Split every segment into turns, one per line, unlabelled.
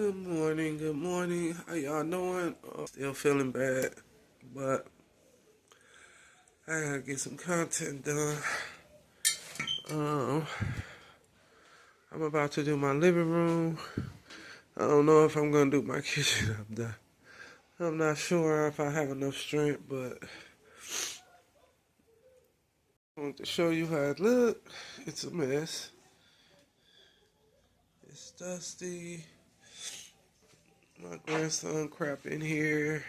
Good morning, good morning. How y'all doing? Still feeling bad, but I gotta get some content done. Um, I'm about to do my living room. I don't know if I'm gonna do my kitchen up there. I'm not sure if I have enough strength, but I want to show you how it looks. It's a mess. It's dusty. My grandson crap in here.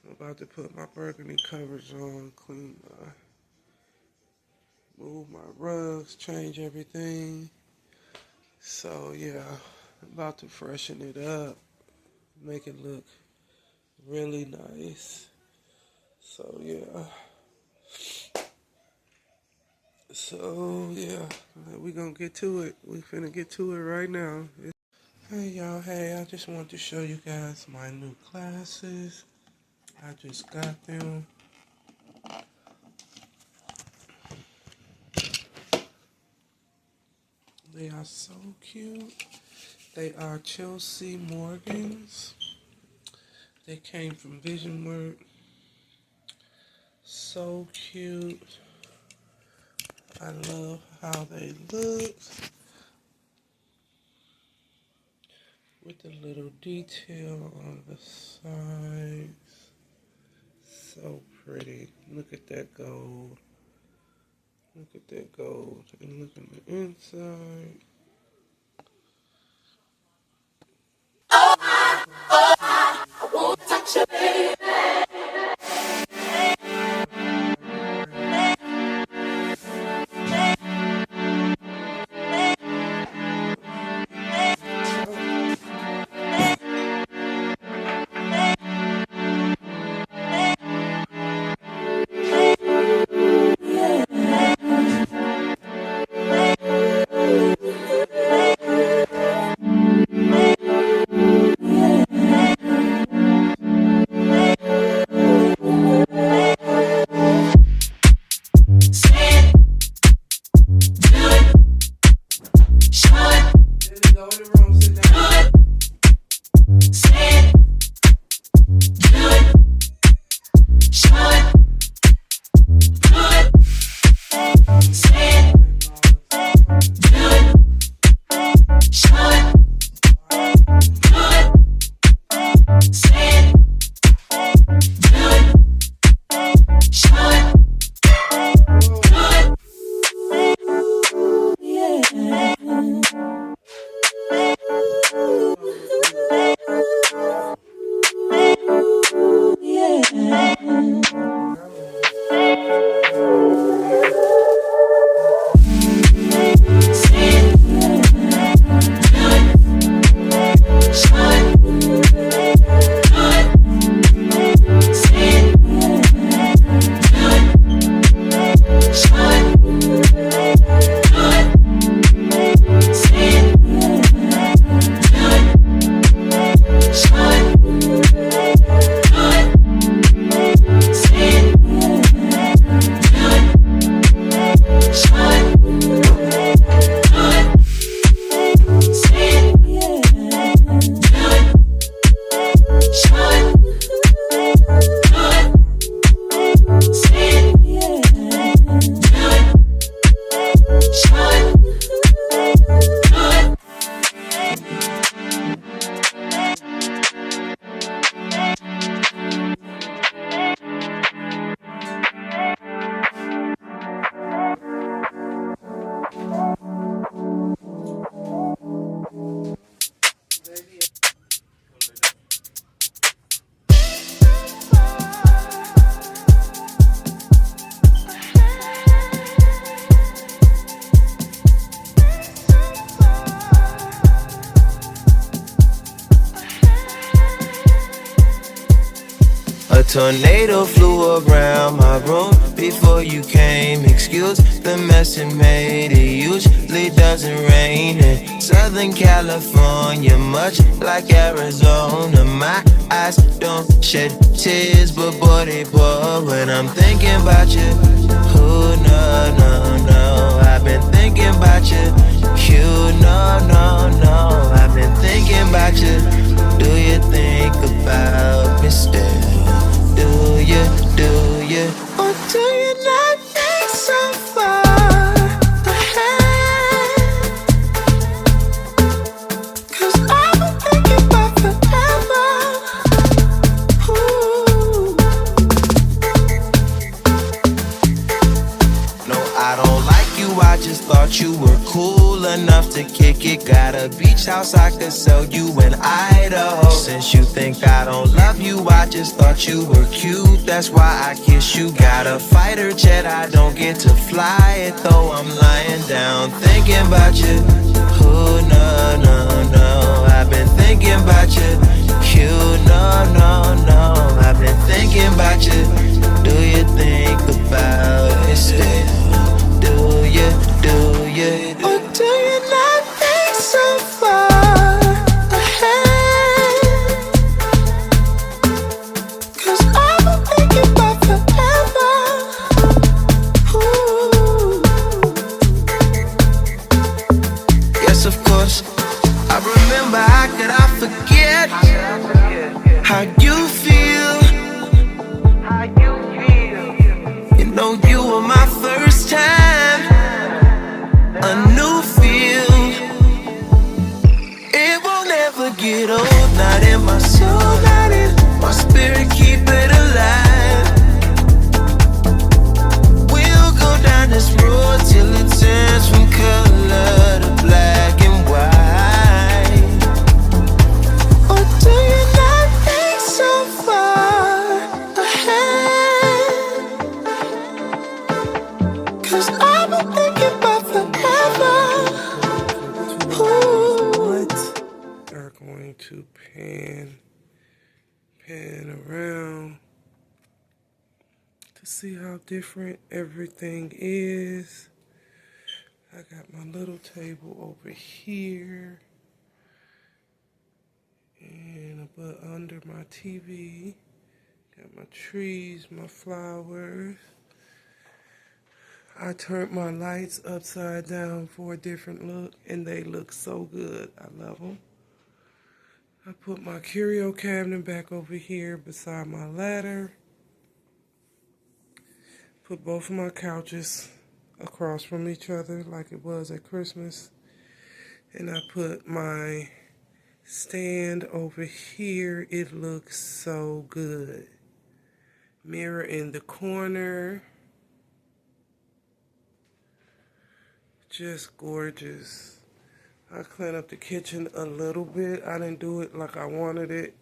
I'm about to put my burgundy covers on, move my rugs, change everything. So yeah, I'm about to freshen it up, make it look really nice. So yeah. We gonna get to it. We finna get to it right now. Hey y'all, I just want to show you guys my new glasses. I just got them. They are so cute. They are Chelsea Morgans. They came from Vision Work. So cute. I love how they look. With the little detail on the sides. So pretty. Look at that gold. Look at that gold. And look on the inside.
I won't touch you, baby.
A tornado flew around my room before you came. Excuse the mess it made. It usually doesn't rain in Southern California, much like Arizona. My eyes don't shed tears, but boy they pour when I'm thinking about you. Oh no, no, no, I've been thinking about you. You no, no, no, I've been thinking about far ahead, 'cause I've been thinking about forever. Ooh. No, I don't like you, I just thought you were cool enough to kick it. Got a beach house I could sell you in Idaho. Since you think I don't love you, I just thought you were cute, that's why I kiss you. Got a fighter jet, I don't get to fly it, though I'm lying down thinking about you. Oh, no, no, no, I've been thinking about you. You, no, no, no, I've been thinking about you. Do you think about it still? Do you, or do you not think so far ahead? 'Cause I've been thinking about forever. Ooh. Yes, of course, I remember, how could I forget how you feel? You know you were my first time, a new feel. It won't ever get old, not in my soul, not in my spirit, keep it alive. We'll go down this road till it turns from color to black and white. Or do you not think so far ahead? 'Cause I've been thinking about forever. Ooh.
Are going to pan around to see how different everything is. I got my little table over here, and but under my TV, got my trees, my flowers. I turned my lights upside down for a different look, and they look so good. I love them. I put my curio cabinet back over here beside my ladder. Put both of my couches across from each other like it was at Christmas. And I put my stand over here. It looks so good. Mirror in the corner. Just gorgeous. I cleaned up the kitchen a little bit. I didn't do it like I wanted it.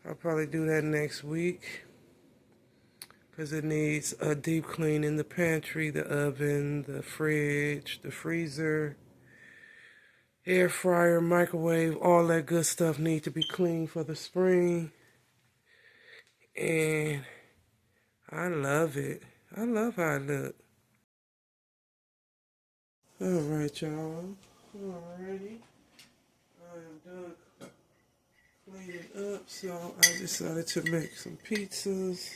I'll probably do that next week, because it needs a deep clean in the pantry, the oven, the fridge, the freezer, air fryer, microwave. All that good stuff need to be cleaned for the spring. And I love it. I love how it looks. Alright, y'all. Alrighty. I am done cleaning up, so I decided to make some pizzas.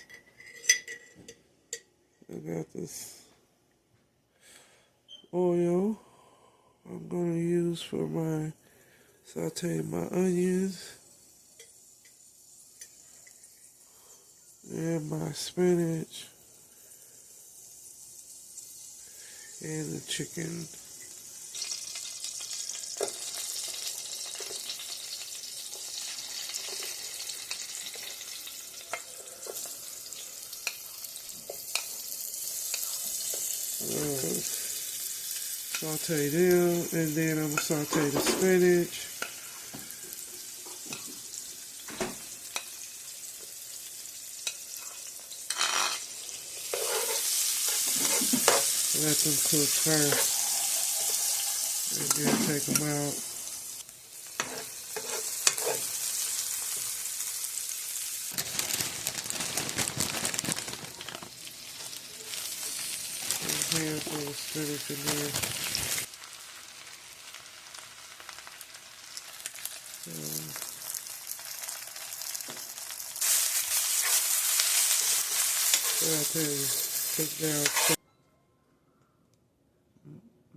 I got this oil I'm going to use for my sauteing my onions and my spinach and the chicken. Saute them, and then I'm gonna saute the spinach. Let them cook first, and then take them out. Handful of spinach in there. I tell you, cook down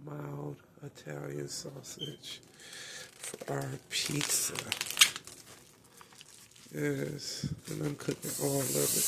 mild Italian sausage for our pizza. Yes, and I'm cooking all of it.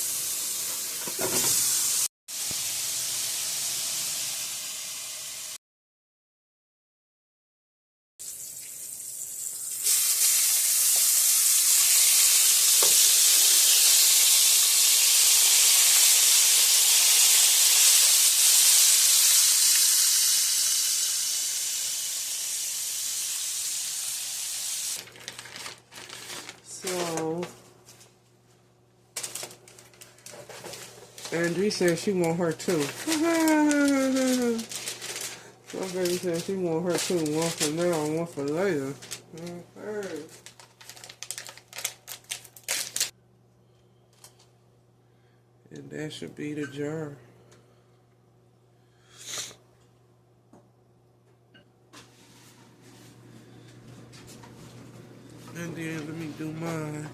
Andrea said she want her too. My baby said she want her too. One for now and one for later. Okay. And that should be the jar. And then let me do my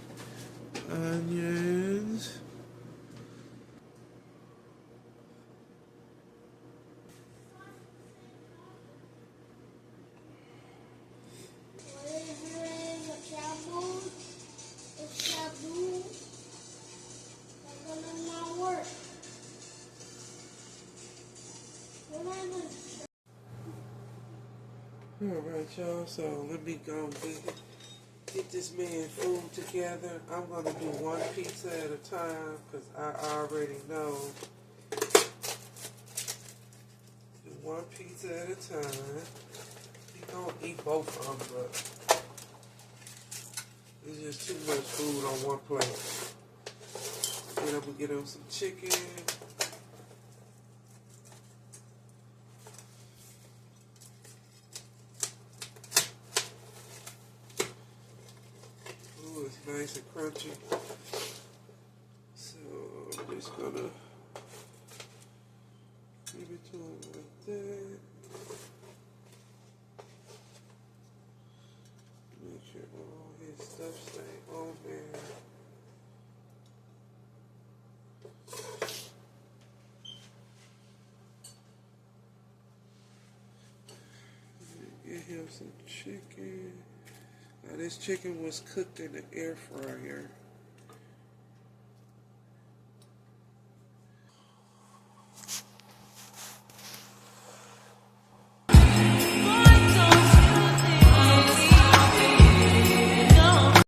onions. Alright, y'all, so let me go get this man food together. I'm going to do one pizza at a time because I already know. Do one pizza at a time. He going to eat both of them, but it's just too much food on one plate. Then I'm going to get him some chicken. Ooh, it's nice and crunchy. So I'm just going to give it to him like that. Make sure all his stuff stay on there. Get him some chicken. Now this chicken was cooked in the air fryer.